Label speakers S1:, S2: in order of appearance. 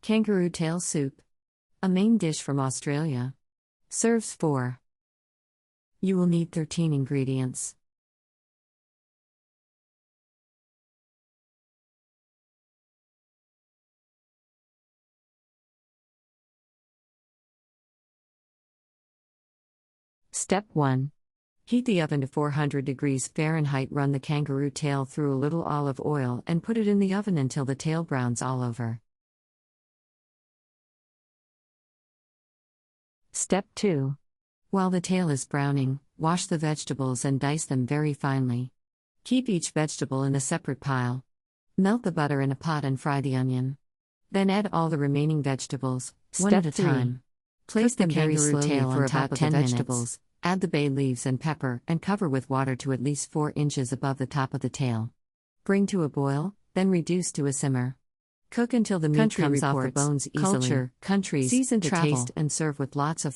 S1: Kangaroo Tail Soup. A main dish from Australia. Serves 4. You will need 13 ingredients. Step 1. Heat the oven to 400 degrees Fahrenheit. Run the kangaroo tail through a little olive oil and put it in the oven until the tail browns all over. Step 2. While the tail is browning, wash the vegetables and dice them very finely. Keep each vegetable in a separate pile. Melt the butter in a pot and fry the onion. Then add all the remaining vegetables, one at a time. Place the kangaroo tail on top of the vegetables. Add the bay leaves and pepper and cover with water to at least 4 inches above the top of the tail. Bring to a boil, then reduce to a simmer. Cook until the meat comes off the bones easily. Culture, countries, season to taste and serve with lots of